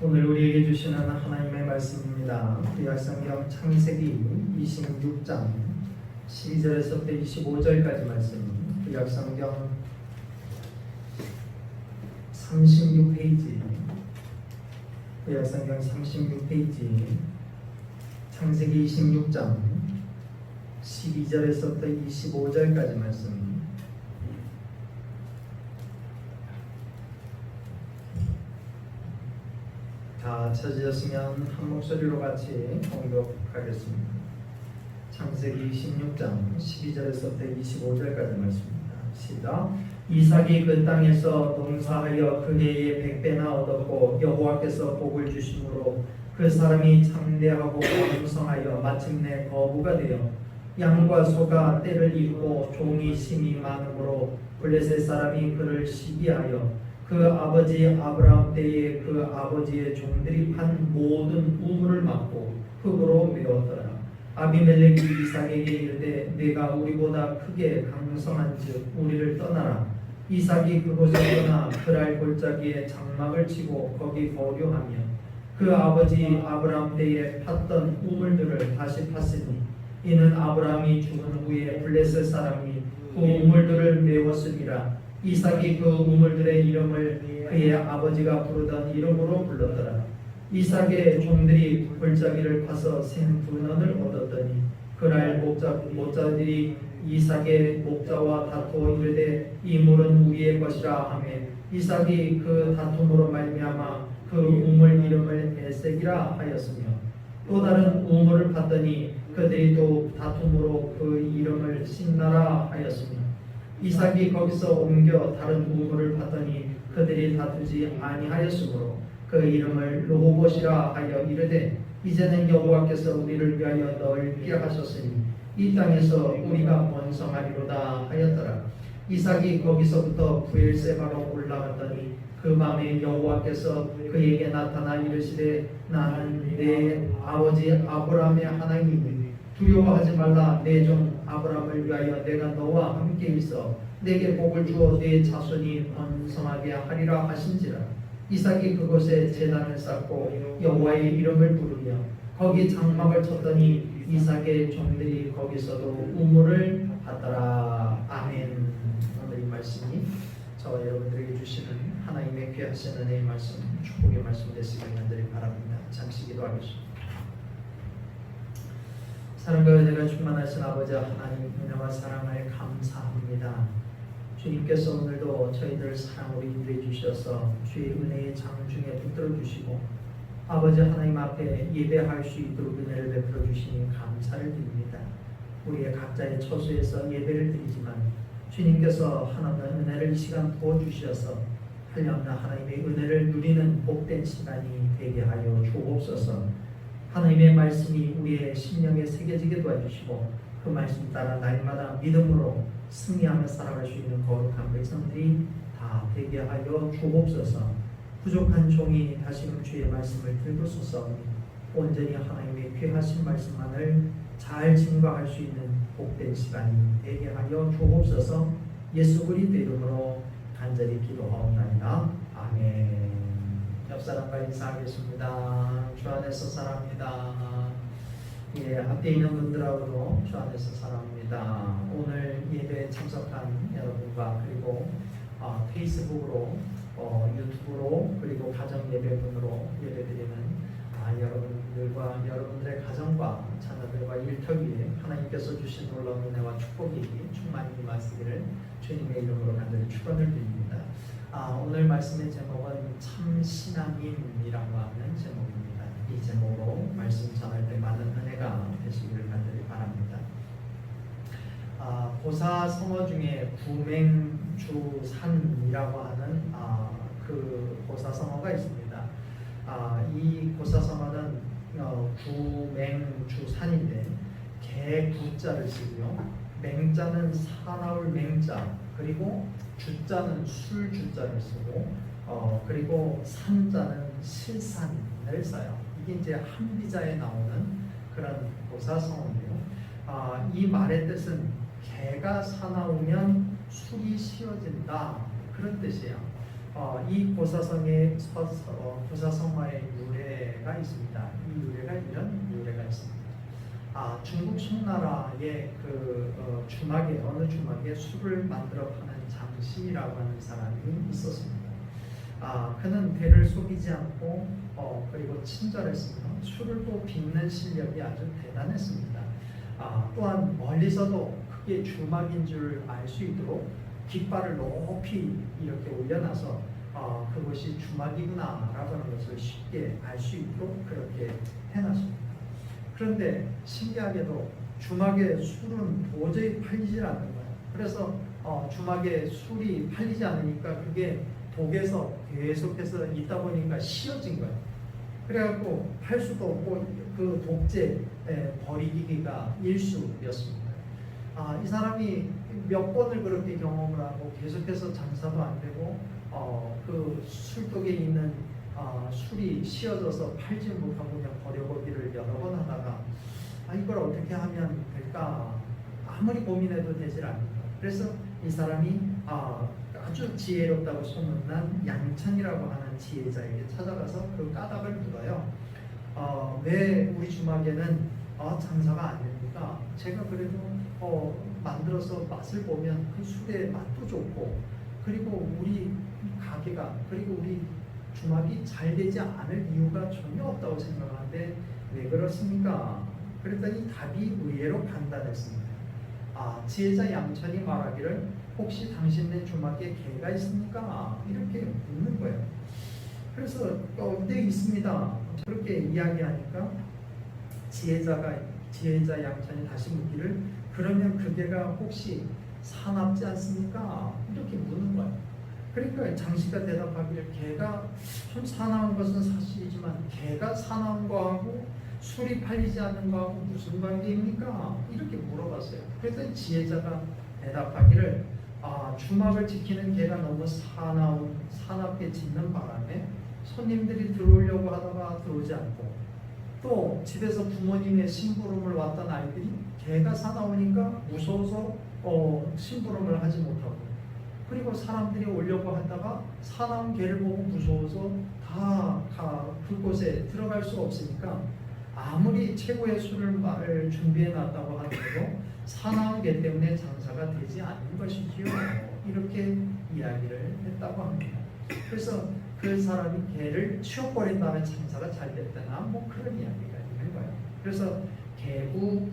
오늘 우리에게 주시는 하나님의 말씀입니다. 구약성경 창세기 26장 12절에서부터 25절까지 말씀. 구약성경 36페이지. 구약성경 36페이지. 창세기 26장 12절에서부터 25절까지 말씀. 다 찾으셨으면 한 목소리로 같이 공독하겠습니다. 창세기 26장 12절에서부터 25절까지 말씀입니다. 시작. 이삭이 그 땅에서 농사하여 그 해에 100배나 얻었고 여호와께서 복을 주심으로 그 사람이 장대하고 왕성하여 마침내 거부가 되어 양과 소가 때를 이루고 종이 심이 많으므로 블레셋 사람이 그를 시기하여 그 아버지 아브라함 때에 그 아버지의 종들이 판 모든 우물을 막고 흙으로 메웠더라. 아비멜렉이 이삭에게 이르되 내가 우리보다 크게 강성한즉 우리를 떠나라. 이삭이 그곳에 떠나 그랄 골짜기에 장막을 치고 거기 거류하며 그 아버지 아브라함 때에 팠던 우물들을 다시 팠으니 이는 아브라함이 죽은 후에 블레셋 사람이 그 우물들을 메웠으니라. 이삭이 그 우물들의 이름을 그의 아버지가 부르던 이름으로 불렀더라. 이삭의 종들이 골짜기를 파서 생분원을 얻었더니 그날 목자들이 이삭의 목자와 다투어 이르되 이 물은 우리의 것이라 하며 이삭이 그 다툼으로 말미암아 그 우물 이름을 에색이라 하였으며 또 다른 우물을 봤더니 그들이 또 다툼으로 그 이름을 신나라 하였으며 이삭이 거기서 옮겨 다른 우물을 봤더니 그들이 다투지 아니하였으므로 그 이름을 르호봇이라 하여 이르되 이제는 여호와께서 우리를 위하여 넓게 하셨으니 이 땅에서 우리가 번성하리로다 하였더라. 이삭이 거기서부터 브엘세바로 올라갔더니 그 밤에 여호와께서 그에게 나타나 이르시되 나는 내 아버지 아브라함의 하나님이니 두려워하지 말라. 내 종 아브라함을 위하여 내가 너와 함께 있어 내게 복을 주어 내 자손이 번성하게 하리라 하신지라. 이삭이 그곳에 제단을 쌓고 여호와의 이름을 부르며 거기 장막을 쳤더니 이삭의 종들이 거기서도 우물을 받더라. 아멘. 오늘 이 말씀이 저와 여러분들에게 주시는 하나님의 귀하신 은혜의 말씀, 축복의 말씀 되시길 간절히 바랍니다. 잠시 기도하겠습니다. 사랑과 은혜가 충만하신 아버지 하나님, 은혜와 사랑을 감사합니다. 주님께서 오늘도 저희들 사랑으로 인도해 주셔서 주의 은혜의 장중에 붙들어 주시고 아버지 하나님 앞에 예배할 수 있도록 은혜를 베풀어 주시니 감사를 드립니다. 우리의 각자의 처소에서 예배를 드리지만 주님께서 하나님의 은혜를 이 시간 부어주셔서 한량나 하나님의 은혜를 누리는 복된 시간이 되게 하여 주옵소서. 하나님의 말씀이 우리의 심령에 새겨지게 도와주시고 그 말씀 따라 날마다 믿음으로 승리하며 살아갈 수 있는 거룩한 백성들이 다 되게 하여 주옵소서. 부족한 종이 다시금 주의 말씀을 들고서서 온전히 하나님의 귀하신 말씀만을 잘 증거할 수 있는 복된 시간이 되게 하여 주옵소서. 예수 그리스도 이름으로 간절히 기도하옵나이다. 아멘. 옆사람과 인사하겠습니다. 주 안에서 사랑합니다. 예, 앞에 있는 분들하고도 주 안에서 사랑합니다. 오늘 예배에 참석한 여러분과 그리고 페이스북으로 유튜브로 그리고 가정 예배분으로 예배드리는 여러분들과 여러분들의 가정과 자녀들과 일터기에 하나님께서 주신 놀라운 은혜와 축복이 충만히 임하시기를 주님의 이름으로 간절히 축원을 드립니다. 오늘 말씀의 제목은 참 신앙인이라고 하는 제목입니다. 이 제목으로 말씀 전할 때 많은 은혜가 되시기를 간절히 바랍니다. 고사성어 중에 구맹주산이라고 하는 그 고사성어가 있습니다. 이 고사성어는 구맹주산인데 개구자를 쓰고요. 맹자는 사나울 맹자, 그리고 주자는 술주자를 쓰고 그리고 산자는 실산을 써요. 이게 이제 한비자에 나오는 그런 고사성어인데요. 이 말의 뜻은 개가 사나우면 술이 쉬어진다, 그런 뜻이에요. 이 고사성의 고사성화의 유래가 있습니다. 이 유래가 이런 유래가 있습니다. 중국 송나라의 주막에 어느 주막에 술을 만들어 파는 장씨라고 하는 사람이 있었습니다. 그는 배를 속이지 않고 그리고 친절했습니다. 술을 또 빚는 실력이 아주 대단했습니다. 또한 멀리서도 그게 주막인 줄 알 수 있도록 깃발을 높이 이렇게 올려놔서 그것이 주막이구나라고 하는 것을 쉽게 알 수 있도록 그렇게 해놨습니다. 그런데 신기하게도 주막에 술은 도저히 팔리지 않는 거예요. 그래서 주막에 술이 팔리지 않으니까 그게 독에서 계속해서 있다 보니까 씌어진 거예요. 그래갖고 팔 수도 없고 그 독재 버리기가 일쑤였습니다. 이 사람이 몇 번을 그렇게 경험을 하고 계속해서 장사도 안 되고 그 술독에 있는 술이 씌어져서 팔지 못하고 그냥 버려보기를 여러 번 하다가 이걸 어떻게 하면 될까 아무리 고민해도 되질 않는다. 그래서 이 사람이 아주 지혜롭다고 소문난 양천이라고 하는 지혜자에게 찾아가서 그 까닭을 물어요. 왜 우리 주막에는 장사가 안 됩니까? 제가 그래도 만들어서 맛을 보면 그 술의 맛도 좋고 그리고 우리 가게가 그리고 우리 주막이 잘 되지 않을 이유가 전혀 없다고 생각하는데 왜 그렇습니까? 그랬더니 답이 의외로 간단했습니다. 지혜자 양천이 말하기를 혹시 당신네 주막에 개가 있습니까? 이렇게 묻는 거예요. 그래서 네 있습니다. 그렇게 이야기하니까 지혜자 양천이 다시 묻기를 그러면 그 개가 혹시 사납지 않습니까? 이렇게 묻는 거예요. 그러니까 장씨가 대답하기를 개가 좀 사나운 것은 사실이지만 개가 사나운 거하고 술이 팔리지 않는 거하고 무슨 관계입니까? 이렇게 물어봤어요. 그래서 지혜자가 대답하기를 주막을 지키는 개가 너무 사납게 짖는 바람에 손님들이 들어오려고 하다가 들어오지 않고 또 집에서 부모님의 심부름을 왔던 아이들이 개가 사나우니까 무서워서 심부름을 하지 못하고 그리고 사람들이 오려고 하다가 사나운 개를 보고 무서워서 다 그곳에 들어갈 수 없으니까 아무리 최고의 술을 준비해 놨다고 하더라도 사나운 개 때문에 장사가 되지 않는 것이지요. 이렇게 이야기를 했다고 합니다. 그래서 그 사람이 개를 치워버린 다음에 장사가 잘 됐다나 뭐 그런 이야기가 있는 거예요. 그래서 개구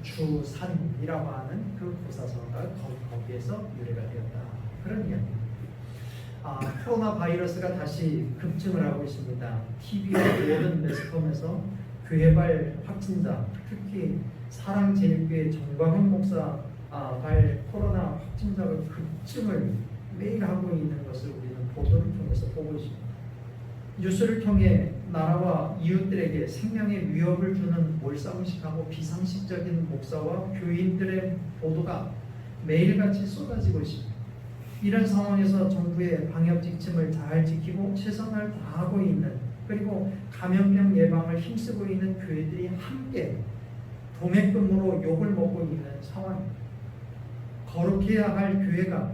주산이라고 하는 그 고사성어가 거기에서 유래가 되었다. 그런 이야기입니다. 코로나 바이러스가 다시 급증을 하고 있습니다. TV와 모든 매스컴에서 교회발 확진자, 특히 사랑제일교회 정광훈 목사 발 코로나 확진자가 급증을 매일 하고 있는 것을 우리는 보도를 통해서 보고 있습니다. 뉴스를 통해 나라와 이웃들에게 생명의 위협을 주는 몰상식하고 비상식적인 목사와 교인들의 보도가 매일같이 쏟아지고 있습니다. 이런 상황에서 정부의 방역 지침을 잘 지키고 최선을 다하고 있는 그리고 감염병 예방을 힘쓰고 있는 교회들이 함께 도매금으로 욕을 먹고 있는 상황입니다. 거룩해야 할 교회가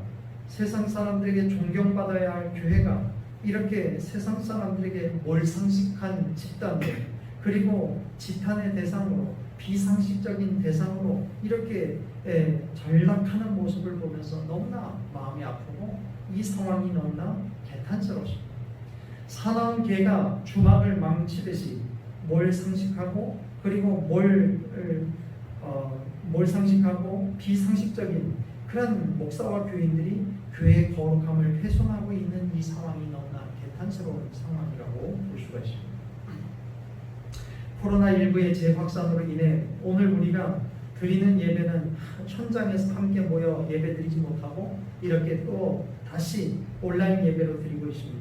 세상 사람들에게 존경받아야 할 교회가 이렇게 세상 사람들에게 몰상식한 집단들 그리고 지탄의 대상으로 비상식적인 대상으로 이렇게 전락하는 모습을 보면서 너무나 마음이 아프고 이 상황이 너무나 개탄스럽습니다. 사나운 개가 주막을 망치듯이 몰상식하고 그리고 몰상식하고 비상식적인 그런 목사와 교인들이 교회의 거룩함을 훼손하고 있는 이 상황이 너무나 개탄스러운 상황이라고 볼 수가 있습니다. 코로나19의 재확산으로 인해 오늘 우리가 드리는 예배는 현장에서 함께 모여 예배드리지 못하고 이렇게 또 다시 온라인 예배로 드리고 있습니다.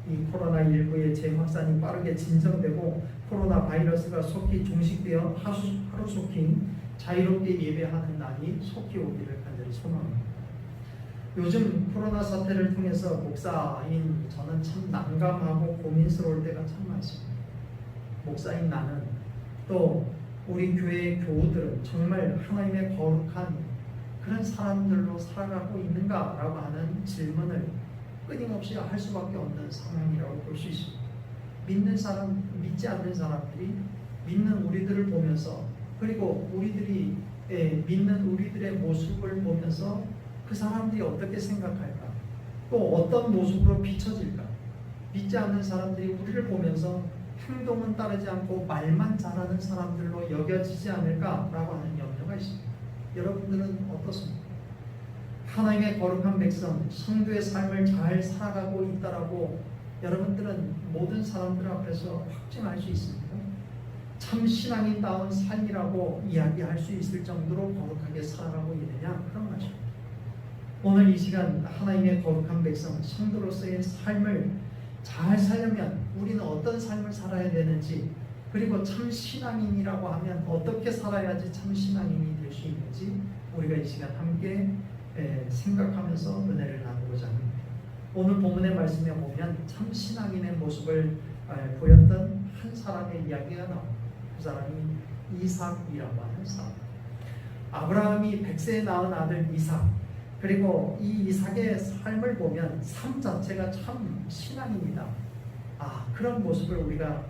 이 코로나19의 재확산이 빠르게 진정되고 코로나 바이러스가 속히 종식되어 하루속히 자유롭게 예배하는 날이 속히 오기를 간절히 소망합니다. 요즘 코로나 사태를 통해서 목사인 저는 참 난감하고 고민스러울 때가 참 많습니다. 목사인 나는 또 우리 교회의 교우들은 정말 하나님의 거룩한 그런 사람들로 살아가고 있는가라고 하는 질문을 끊임없이 할 수밖에 없는 상황이라고 볼 수 있습니다. 믿는 사람, 믿지 않는 사람들이 믿는 우리들을 보면서, 그리고 우리들이 믿는 우리들의 모습을 보면서 그 사람들이 어떻게 생각할까, 또 어떤 모습으로 비춰질까. 믿지 않는 사람들이 우리를 보면서 행동은 따르지 않고 말만 잘하는 사람들로 여겨지지 않을까라고 하는 염려가 있습니다. 여러분들은 어떻습니까? 하나님의 거룩한 백성, 성도의 삶을 잘 살아가고 있다라고 여러분들은 모든 사람들 앞에서 확증할 수 있습니까? 참 신앙인다운 삶이라고 이야기할 수 있을 정도로 거룩하게 살아가고 있느냐? 그런 거죠. 오늘 이 시간 하나님의 거룩한 백성, 성도로서의 삶을 잘 살려면 우리는 어떤 삶을 살아야 되는지, 그리고 참 신앙인이라고 하면 어떻게 살아야지 참 신앙인이 될 수 있는지 우리가 이 시간 함께 생각하면서 은혜를 나누고자 합니다. 오늘 본문의 말씀에 보면 참 신앙인의 모습을 보였던 한 사람의 이야기가 나옵니다. 그 사람이 이삭이라고 하는 사람. 아브라함이 100세에 낳은 아들 이삭, 그리고 이 이삭의 삶을 보면 삶 자체가 참 신앙입니다. 그런 모습을 우리가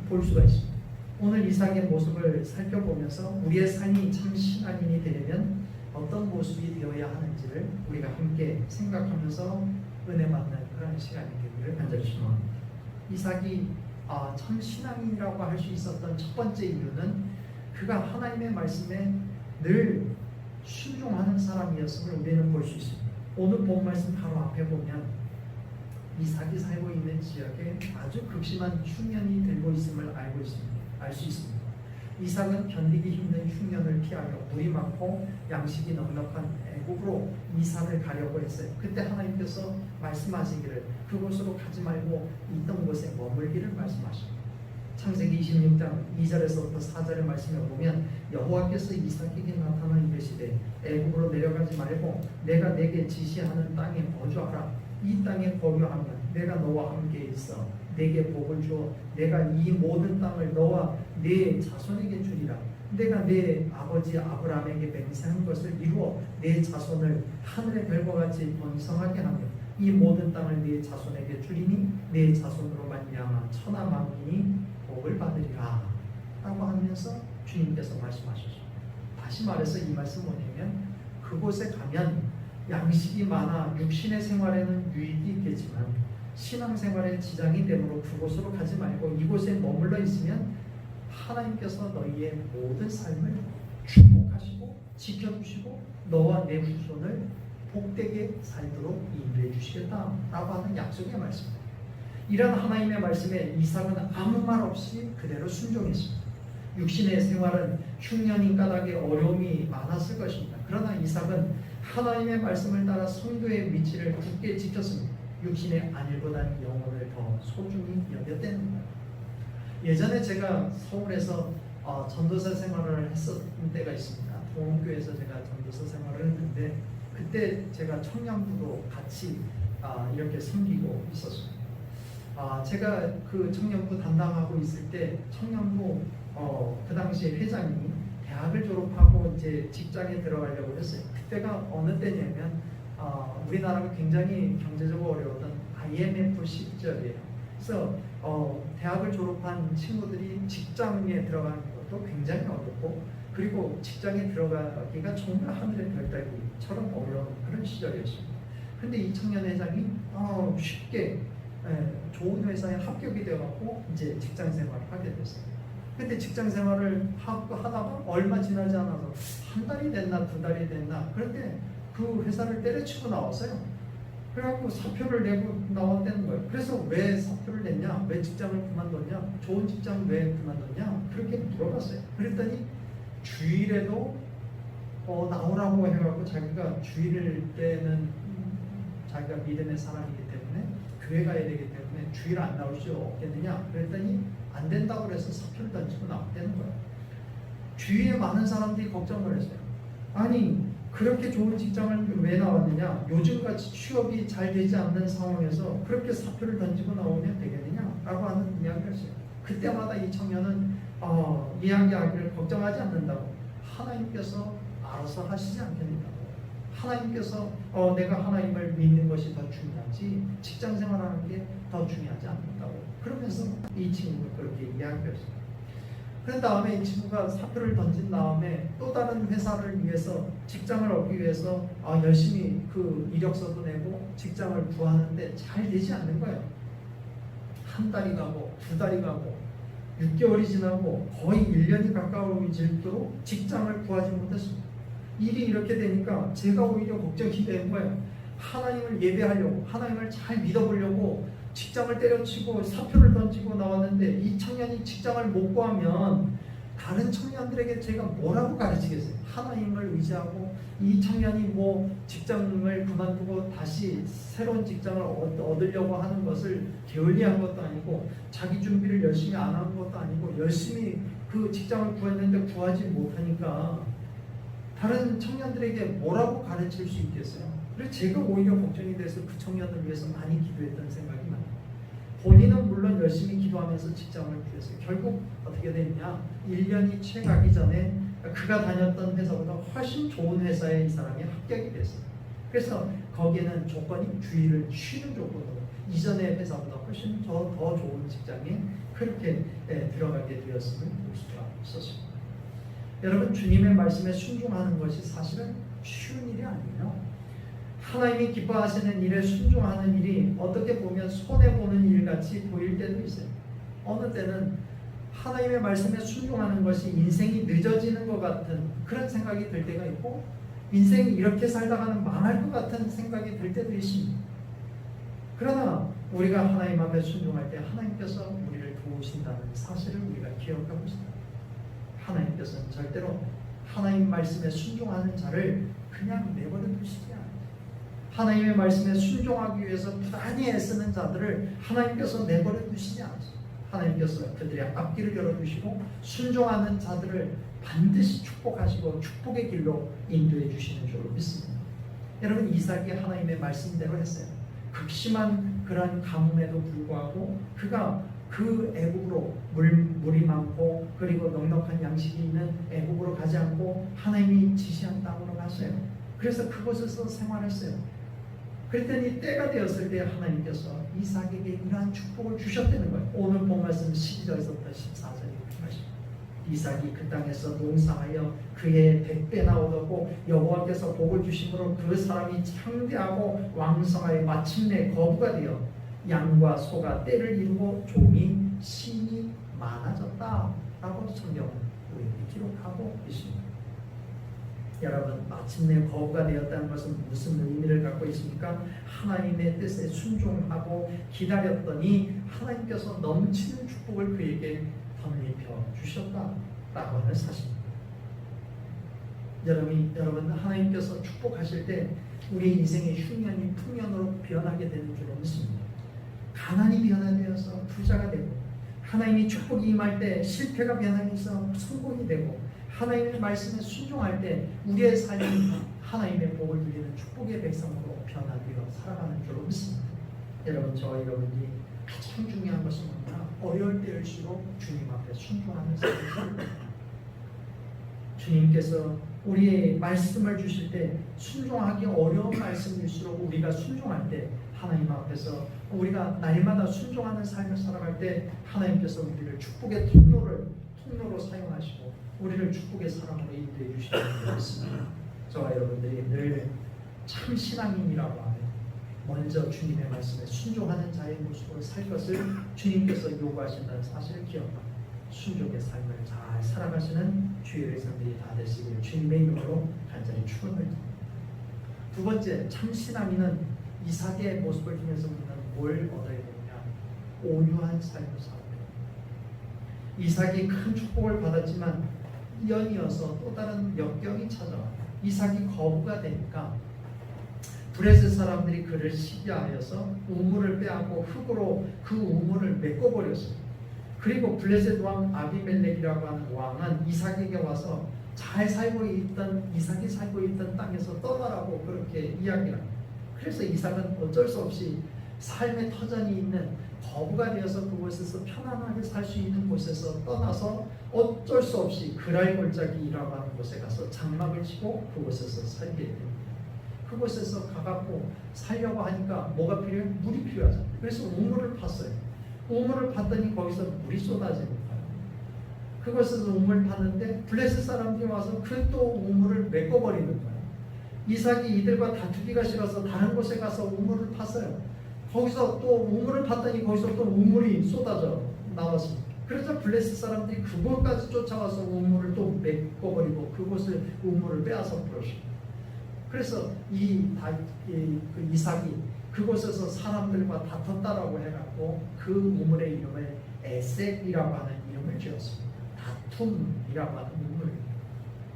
볼 수가 있습니다. 오늘 이삭의 모습을 살펴보면서 우리의 삶이 참 신앙인이 되려면 어떤 모습이 되어야 하는지를 우리가 함께 생각하면서 은혜 받는 그런 시간이 되기를 간절히 소망합니다. 이삭이 참 신앙인이라고 할 수 있었던 첫 번째 이유는 그가 하나님의 말씀에 늘 순종하는 사람이었음을 우리는 볼 수 있습니다. 오늘 본 말씀 바로 앞에 보면 이삭이 살고 있는 지역에 아주 극심한 흉년이 들고 있음을 알 수 있습니다. 이삭은 견디기 힘든 흉년을 피하여 물이 많고 양식이 넉넉한 애국으로 이삭을 가려고 했어요. 그때 하나님께서 말씀하시기를 그곳으로 가지 말고 있던 곳에 머물기를 말씀하십니다. 창세기 26장 2절에서부터 4절의 말씀에 보면 여호와께서 이삭에게 나타나 이르시되 애국으로 내려가지 말고 내가 내게 지시하는 땅에 거주하라. 이 땅에 거주하면 내가 너와 함께 있어 내게 복을 주어 내가 이 모든 땅을 너와 네 자손에게 주리라. 내가 내 아버지 아브라함에게 맹세한 것을 이루어 내 자손을 하늘의 별과 같이 번성하게 하며 이 모든 땅을 네 자손에게 주리니 네 자손으로 말미암아 천하 만민이 복을 받으리라 라고 하면서 주님께서 말씀하셨습니다. 다시 말해서 이 말씀 뭐냐면 그곳에 가면 양식이 많아 육신의 생활에는 유익이 있겠지만 신앙생활에 지장이 되므로 그곳으로 가지 말고 이곳에 머물러 있으면 하나님께서 너희의 모든 삶을 축복하시고 지켜주시고 너와 내 후손을 복되게 살도록 인도해 주시겠다라고 하는 약속의 말씀입니다. 이런 하나님의 말씀에 이삭은 아무 말 없이 그대로 순종했습니다. 육신의 생활은 흉년인 까닭에 어려움이 많았을 것입니다. 그러나 이삭은 하나님의 말씀을 따라 성도의 위치를 굳게 지켰습니다. 육신의 안일보다는 영혼을 더 소중히 여겼다는 거예요. 예전에 제가 서울에서 전도사 생활을 했었던 때가 있습니다. 동원교회에서 제가 전도사 생활을 했는데 그때 제가 청년부도 같이 이렇게 섬기고 있었습니다. 제가 그 청년부 담당하고 있을 때 청년부 그 당시 회장이 대학을 졸업하고 이제 직장에 들어가려고 했어요. 그때가 어느 때냐면 우리나라가 굉장히 경제적으로 어려웠던 IMF 시절이에요. 그래서 대학을 졸업한 친구들이 직장에 들어가는 것도 굉장히 어렵고 그리고 직장에 들어가기가 정말 하늘의 별따기처럼 어려운 그런 시절이었습니다. 근데 이 청년 회장이 쉽게 좋은 회사에 합격이 되어갖고 이제 직장 생활을 하게 됐어요. 근데 직장 생활을 하다가 얼마 지나지 않아서 한 달이 됐나 두 달이 됐나 그런데 그 회사를 때려치고 나왔어요. 그래갖고 사표를 내고 나왔다는 거예요. 그래서 왜 사표를 냈냐? 왜 직장을 그만뒀냐? 좋은 직장 왜 그만뒀냐? 그렇게 물어봤어요. 그랬더니 주일에도 나오라고 해갖고 자기가 주일 때는 자기가 믿음의 사람이기 때문에 교회 가야 되기 때문에 주일 안 나올 수 없겠느냐? 그랬더니 안 된다고 그래서 사표를 던지고 나왔다는 거예요. 주위에 많은 사람들이 걱정을 했어요. 아니 그렇게 좋은 직장을 왜 나왔느냐? 요즘같이 취업이 잘 되지 않는 상황에서 그렇게 사표를 던지고 나오면 되겠느냐? 라고 하는 이야기를 했어요. 그때마다 이 청년은 이야기하기를 걱정하지 않는다고 하나님께서 알아서 하시지 않겠느냐고 하나님께서 내가 하나님을 믿는 것이 더 중요하지 직장 생활하는 게 더 중요하지 않는다고 그러면서 이 친구가 그렇게 이야기했어요. 그런 다음에 이 친구가 사표를 던진 다음에 또 다른 회사를 위해서 직장을 얻기 위해서 열심히 그 이력서도 내고 직장을 구하는데 잘 되지 않는 거예요. 한 달이 가고 두 달이 가고 6개월이 지나고 거의 1년이 가까워질도록 직장을 구하지 못했습니다. 일이 이렇게 되니까 제가 오히려 걱정이 되는 거예요. 하나님을 예배하려고 하나님을 잘 믿어보려고 직장을 때려치고 사표를 던지고 나왔는데 이 청년이 직장을 못 구하면 다른 청년들에게 제가 뭐라고 가르치겠어요? 하나님을 의지하고 이 청년이 뭐 직장을 그만두고 다시 새로운 직장을 얻으려고 하는 것을 게을리한 것도 아니고 자기 준비를 열심히 안 한 것도 아니고 열심히 그 직장을 구했는데 구하지 못하니까 다른 청년들에게 뭐라고 가르칠 수 있겠어요? 그래서 제가 오히려 걱정이 돼서 그 청년을 위해서 많이 기도했던 생각이 나요. 본인은 물론 열심히 기도하면서 직장을 구했어요. 결국 어떻게 됐냐? 1년이 채 가기 전에 그가 다녔던 회사보다 훨씬 좋은 회사에 이 사람이 합격이 됐어요. 그래서 거기에는 조건이 주일을 쉬는 조건으로 이전의 회사보다 훨씬 더 좋은 직장에 그렇게 들어가게 되었음을 볼 수가 있었습니다. 여러분, 주님의 말씀에 순종하는 것이 사실은 쉬운 일이 아니에요. 하나님이 기뻐하시는 일에 순종하는 일이 어떻게 보면 손해보는 일같이 보일 때도 있어요. 어느 때는 하나님의 말씀에 순종하는 것이 인생이 늦어지는 것 같은 그런 생각이 들 때가 있고 인생이 이렇게 살다가는 망할 것 같은 생각이 들 때도 있습니다. 그러나 우리가 하나님 앞에 순종할 때 하나님께서 우리를 도우신다는 사실을 우리가 기억하고 있습니다. 하나님께서는 절대로 하나님 말씀에 순종하는 자를 그냥 내버려 두시지 않아요. 하나님의 말씀에 순종하기 위해서 부단히 애쓰는 자들을 하나님께서 내버려 두시지 않으세요. 하나님께서 그들의 앞길을 열어주시고 순종하는 자들을 반드시 축복하시고 축복의 길로 인도해 주시는 줄로 믿습니다. 여러분, 이삭이 하나님의 말씀대로 했어요. 극심한 그런 가뭄에도 불구하고 그가 그 애국으로 물이 많고 그리고 넉넉한 양식이 있는 애국으로 가지 않고 하나님이 지시한 땅으로 갔어요. 그래서 그곳에서 생활했어요. 그랬더니 때가 되었을 때 하나님께서 이삭에게 이러한 축복을 주셨다는 거예요. 오늘 본 말씀 12절에서부터 14절에 말씀입니다. 이삭이 그 땅에서 농사하여 그의 100배나 얻었고 여호와께서 복을 주심으로 그 사람이 창대하고 왕성하여 마침내 거부가 되어 양과 소가 때를 이루고 종이 신이 많아졌다 라고 성경은 우리에게 기록하고 있습니다. 여러분, 마침내 거부가 되었다는 것은 무슨 의미를 갖고 있습니까? 하나님의 뜻에 순종하고 기다렸더니 하나님께서 넘치는 축복을 그에게 덧입혀 주셨다라고 하는 사실입니다. 여러분, 하나님께서 축복하실 때 우리 인생의 흉년이 풍년으로 변하게 되는 줄로 믿습니다. 가난이 변화되어서 부자가 되고 하나님이 축복이 임할 때 실패가 변화해서 성공이 되고 하나님의 말씀에 순종할 때 우리의 삶이 하나님의 복을 누리는 축복의 백성으로 변화되어 살아가는 줄로 믿습니다. 여러분, 저와 여러분이 가장 중요한 것은 뭐냐? 어려울 때일수록 주님 앞에 순종하는 삶을 주님께서 우리의 말씀을 주실 때 순종하기 어려운 말씀일수록 우리가 순종할 때 하나님 앞에서 우리가 날마다 순종하는 삶을 살아갈 때 하나님께서 우리를 축복의 통로로 사용하시고 우리를 축복의 사람으로 인도해 주시는 줄 믿습니다. 저와 여러분들이 늘 참 신앙인이라고 하면 먼저 주님의 말씀에 순종하는 자의 모습으로 살 것을 주님께서 요구하신다는 사실을 기억하고 순종의 삶을 잘 살아가시는 주의 백성들이 다 되시길 주님의 이름으로 간절히 축원을 드립니다. 두 번째, 참 신앙인은 이삭의 모습을 통해서 우리는 뭘 얻어야 되느냐? 온유한 삶을 살아야 됩니다. 이삭이 큰 축복을 받았지만 연이어서 또 다른 역경이 찾아와요. 이삭이 거부가 되니까 브레스 사람들이 그를 시기하여서 우물을 빼앗고 흙으로 그 우물을 메꿔버렸어요. 그리고 블레셋 왕 아비멜렉이라고 하는 왕은 이삭에게 와서 이삭이 살고 있던 땅에서 떠나라고 그렇게 이야기를 합니다. 그래서 이삭은 어쩔 수 없이 삶의 터전이 있는 거부가 되어서 그곳에서 편안하게 살 수 있는 곳에서 떠나서 어쩔 수 없이 그랄 골짜기라고 하는 곳에 가서 장막을 치고 그곳에서 살게 됩니다. 그곳에서 가갖고 살려고 하니까 뭐가 필요해? 물이 필요하잖아요. 그래서 우물을 팠어요. 우물을 팠더니 거기서 물이 쏟아지는 거예요. 그곳에서 우물을 팠는데 블레셋 사람들이 와서 그 또 우물을 메꿔버리는 거예요. 이삭이 이들과 다투기가 싫어서 다른 곳에 가서 우물을 팠어요. 거기서 또 우물을 팠더니 거기서 또 우물이 쏟아져 나왔습니다. 그래서 블레셋 사람들이 그곳까지 쫓아와서 우물을 또 메꿔버리고 그곳을 우물을 빼앗아 버렸습니다. 그래서 그 이삭이 그곳에서 사람들과 다퉜다라고 해갖고 그 우물의 이름을 에섹이라고 하는 이름을 지었습니다. 다툼이라고 하는 우물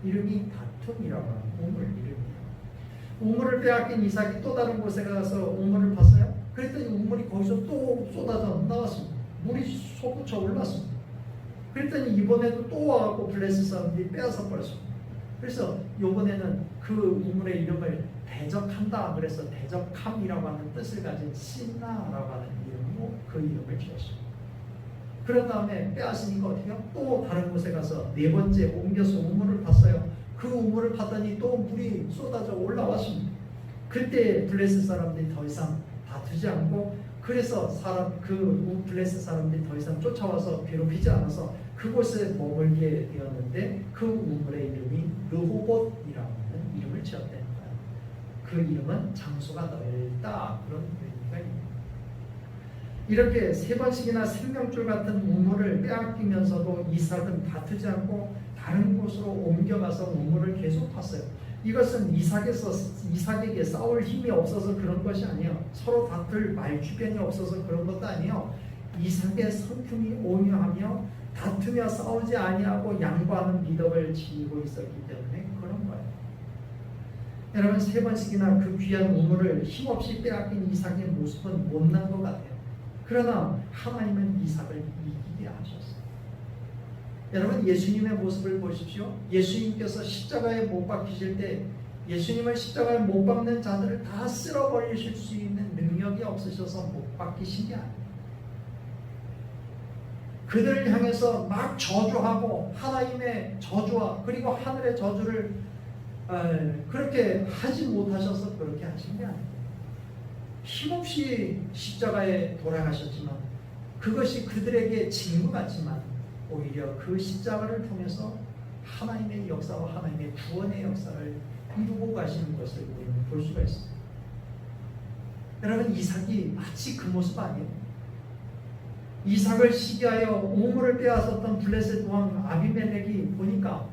이름이 다툼이라고 하는 우물 이름이에요. 우물을 빼앗긴 이삭이 또 다른 곳에 가서 우물을 팠어요. 그랬더니 우물이 거기서 또 쏟아져 나왔습니다. 물이 솟구쳐 올랐습니다. 그랬더니 이번에도 또 와갖고 블레셋 사람들이 빼앗아 버렸습니다. 그래서 이번에는 그 우물의 이름을 대적한다 그래서 대적함이라고 하는 뜻을 가진 신나라고 하는 이름으로 그 이름을 지었습니다. 그런 다음에 빼앗으니까 어떻게 해요? 또 다른 곳에 가서 네 번째 옮겨서 우물을 팠어요. 그 우물을 팠더니 또 물이 쏟아져 올라왔습니다. 그때 블레셋 사람들이 더 이상 다투지 않고 그래서 그 블레셋 사람들이 더 이상 쫓아와서 괴롭히지 않아서 그곳에 머물게 되었는데 그 우물의 이름이 르호봇이라고 하는 이름을 지었다는 거예요. 그 이름은 장소가 넓다 그런 의미가 있습니다. 이렇게 세 번씩이나 생명줄 같은 우물을 빼앗기면서도 이삭은 다투지 않고 다른 곳으로 옮겨가서 우물을 계속 팠어요. 이것은 이삭에게 싸울 힘이 없어서 그런 것이 아니에요. 서로 다툴 말주변이 없어서 그런 것도 아니에요. 이삭의 성품이 온유하며 다투며 싸우지 아니하고 양보하는 미덕을 지니고 있었기 때문에 그런 거예요. 여러분 세 번씩이나 그 귀한 우물을 힘없이 빼앗긴 이삭의 모습은 못난 것 같아요. 그러나 하나님은 이삭을 이기게 하셨어요. 여러분 예수님의 모습을 보십시오. 예수님께서 십자가에 못 박히실 때 예수님을 십자가에 못 박는 자들을 다 쓸어버리실 수 있는 능력이 없으셔서 못 박히신 게 아니에요. 그들을 향해서 막 저주하고 하나님의 저주와 그리고 하늘의 저주를 그렇게 하지 못하셔서 그렇게 하신 게 아니에요. 힘없이 십자가에 돌아가셨지만 그것이 그들에게 징후 같지만 오히려 그 십자가를 통해서 하나님의 역사와 하나님의 구원의 역사를 이루고 가시는 것을 우리는 볼 수가 있습니다. 여러분 이삭이 마치 그 모습 아니에요? 이삭을 시기하여 우물을 빼앗았던 블레셋 왕 아비멜렉이 보니까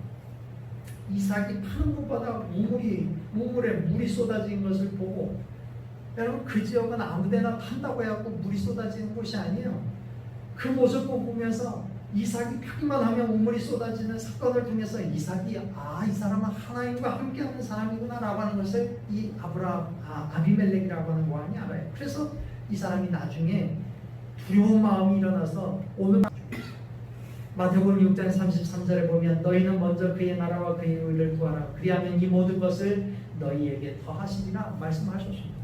이삭이 파는 것보다 우물에 물이 쏟아진 것을 보고 여러분 그 지역은 아무데나 판다고 해갖고 물이 쏟아지는 곳이 아니에요. 그 모습을 보면서 이삭이 파기만 하면 우물이 쏟아지는 사건을 통해서 이삭이 이 사람은 하나님과 함께하는 사람이구나 라고 하는 것을 이 아비멜렉이라고 하는 왕이 알아요. 그래서 이 사람이 나중에 두려운 마음이 일어나서 오늘 마태복음 6장 33절에 보면 너희는 먼저 그의 나라와 그의 의를 구하라 그리하면 이 모든 것을 너희에게 더하시리라 말씀하셨습니다.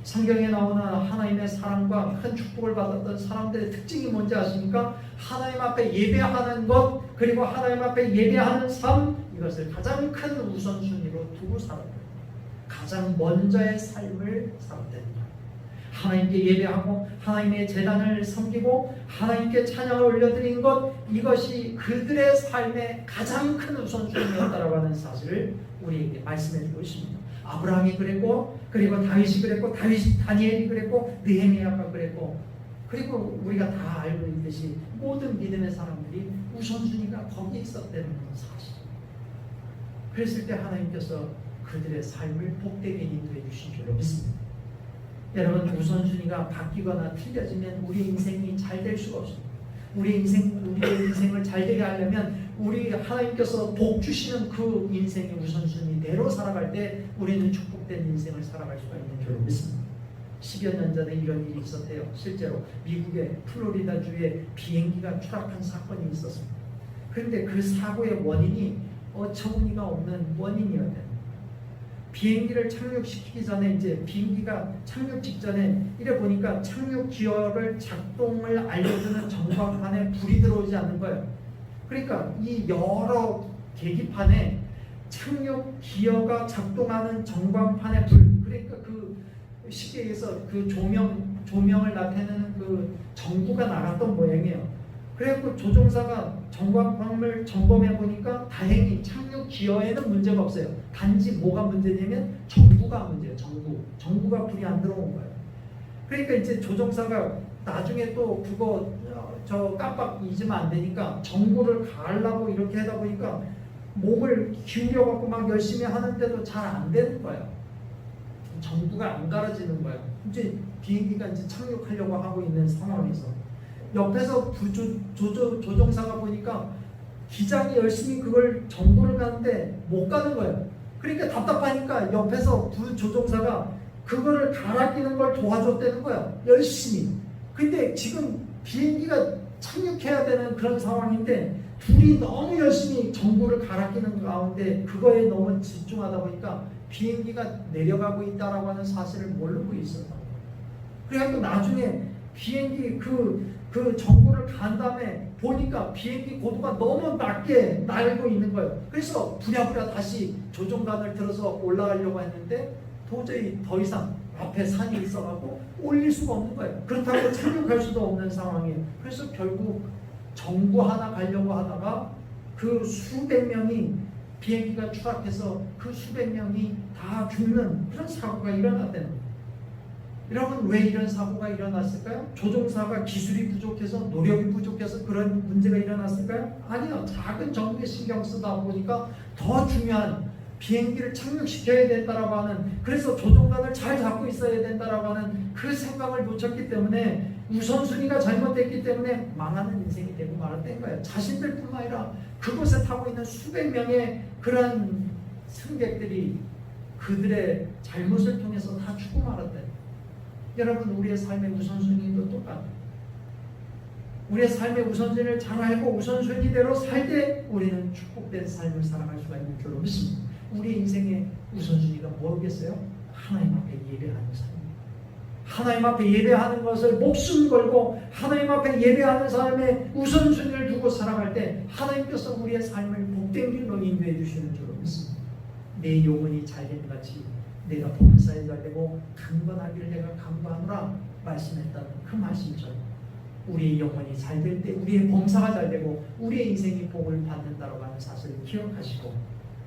성경에 나오는 하나님의 사랑과 큰 축복을 받았던 사람들의 특징이 뭔지 아십니까? 하나님 앞에 예배하는 것 그리고 하나님 앞에 예배하는 삶 이것을 가장 큰 우선순위로 두고 살았다. 가장 먼저의 삶을 살았다. 하나님께 예배하고 하나님의 제단을 섬기고 하나님께 찬양을 올려드린 것 이것이 그들의 삶의 가장 큰 우선순위였다라고 하는 사실을 우리에게 말씀해 주고 있습니다. 아브라함이 그랬고 그리고 다윗이 그랬고 다니엘이 그랬고 느헤미야가 그랬고 그리고 우리가 다 알고 있듯이 모든 믿음의 사람들이 우선순위가 거기에 있었다는 사실입니다. 그랬을 때 하나님께서 그들의 삶을 복되게 인도해 주신 줄로 믿습니다. 여러분 우선순위가 바뀌거나 틀려지면 우리 인생이 잘 될 수가 없습니다. 우리의 인생을 잘 되게 하려면 우리 하나님께서 복 주시는 그 인생의 우선순위대로 살아갈 때 우리는 축복된 인생을 살아갈 수가 있는 줄로 믿습니다. 10여 년 전에 이런 일이 있었대요. 실제로 미국의 플로리다주에 비행기가 추락한 사건이 있었습니다. 그런데 그 사고의 원인이 어처구니가 없는 원인이었대요. 비행기를 착륙시키기 전에 이제 비행기가 착륙 직전에 이래 보니까 착륙 기어를 작동을 알려주는 전광판에 불이 들어오지 않는 거예요. 그러니까 이 여러 계기판에 착륙 기어가 작동하는 전광판의 불, 그러니까 그 시계에서 그 조명을 나타내는 그 전구가 나갔던 모양이에요. 그래갖고 조종사가 전광판을 점검해 보니까 다행히 착륙 기어에는 문제가 없어요. 단지 뭐가 문제냐면 전구가 문제예요. 전구가 불이 안 들어온 거예요. 그러니까 이제 조종사가 나중에 또 그거 저 깜빡 잊으면 안 되니까 전구를 가려고 이렇게 하다 보니까 몸을 기울여 갖고 막 열심히 하는데도 잘 안 되는 거예요. 전구가 안 갈아지는 거예요. 이제 비행기가 이제 착륙하려고 하고 있는 상황에서 옆에서 조종사가 보니까 기장이 열심히 그걸 전구를 가는데 못 가는 거예요. 그러니까 답답하니까 옆에서 부조종사가 그거를 갈아 끼는 걸 도와줬다는 거예요. 열심히. 근데 지금 비행기가 착륙해야 되는 그런 상황인데 둘이 너무 열심히 전구를 갈아 끼는 가운데 그거에 너무 집중하다 보니까 비행기가 내려가고 있다라고 하는 사실을 모르고 있었던 거예요. 그래갖고 나중에 비행기 그 전구를 간 다음에 보니까 비행기 고도가 너무 낮게 날고 있는 거예요. 그래서 부랴부랴 다시 조종관을 들어서 올라가려고 했는데 도저히 더 이상 앞에 산이 있어가지고 올릴 수가 없는 거예요. 그렇다고 착륙할 수도 없는 상황이에요. 그래서 결국 전구 하나 가려고 하다가 그 수백 명이 비행기가 추락해서 그 수백 명이 다 죽는 그런 사고가 일어났다는 거예요. 여러분 왜 이런 사고가 일어났을까요? 조종사가 기술이 부족해서 노력이 부족해서 그런 문제가 일어났을까요? 아니요. 작은 전구에 신경 쓰다 보니까 더 중요한 비행기를 착륙시켜야 된다라고 하는, 그래서 조종관을 잘 잡고 있어야 된다라고 하는 그 생각을 놓쳤기 때문에 우선순위가 잘못됐기 때문에 망하는 인생이 되고 말았던 거예요. 자신들뿐만 아니라 그곳에 타고 있는 수백 명의 그런 승객들이 그들의 잘못을 통해서 다 죽고 말았대요. 여러분 우리의 삶의 우선순위도 똑같아요. 우리의 삶의 우선순위를 잘 알고 우선순위대로 살 때 우리는 축복된 삶을 살아갈 수가 있는 줄로 믿습니다. 우리 인생의 우선순위가 뭐겠어요? 하나님 앞에 예배하는 삶입니다. 하나님 앞에 예배하는 것을 목숨 걸고 하나님 앞에 예배하는 삶의 우선순위를 두고 살아갈 때 하나님께서 우리의 삶을 복된 길로 인도해 주시는 줄로 믿습니다. 내 영혼이 잘된 같이 내가 범사에 잘되고 강건하기를 내가 강구하노라 말씀했던 그 말씀처럼 우리의 영혼이 잘될 때 우리의 범사가 잘되고 우리의 인생이 복을 받는다고 하는 사실을 기억하시고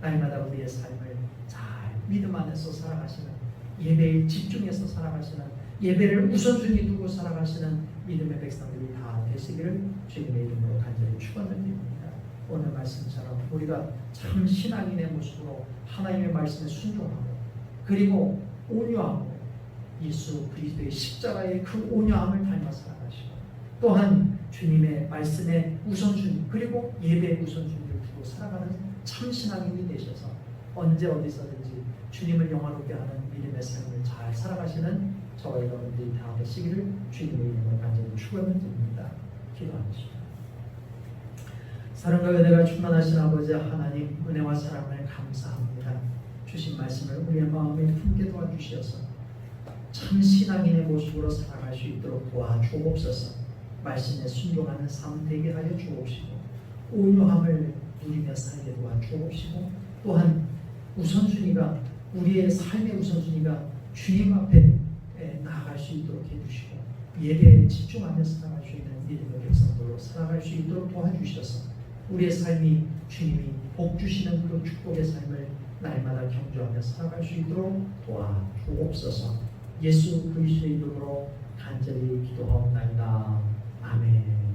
날마다 우리의 삶을 잘 믿음 안에서 살아가시는, 예배에 집중해서 살아가시는, 예배를 우선순위 두고 살아가시는 믿음의 백성들이 다 되시기를 주님의 이름으로 간절히 축원을 드립니다. 오늘 말씀처럼 우리가 참 신앙인의 모습으로 하나님의 말씀에 순종하고 그리고 온유하고 예수 그리스도의 십자가의 그 온유함을 닮아 살아가시고 또한 주님의 말씀의 우선순위 그리고 예배의 우선순위를 두고 살아가는 참 신앙인이 되셔서 언제 어디서든지 주님을 영화롭게 하는 믿음의 삶을 잘 살아가시는 저와 여러분들이 다 되시기를 주님의 이름으로 간절히 축원을 드립니다. 기도하겠습니다. 사랑과 은혜가 충만하신 아버지 하나님, 은혜와 사랑을 감사합니다. 주신 말씀을 우리의 마음에 품게 도와주셔서 참 신앙인의 모습으로 살아갈 수 있도록 도와주옵소서. 말씀에 순종하는 삶 되게 하여 주옵시고 온유함을 누리며 살게 도와주옵시고 또한 우선순위가 우리의 삶의 우선순위가 주님 앞에 나아갈 수 있도록 해주시고 예배에 집중하며 살아갈 수 있는 믿음의 백성들로 살아갈 수 있도록 도와주셔서 우리의 삶이 주님이 복 주시는 그 축복의 삶을 날마다 경주하며 살아갈 수 있도록 도와주옵소서. 예수 그리스도의 이름으로 간절히 기도하옵나이다. 아멘.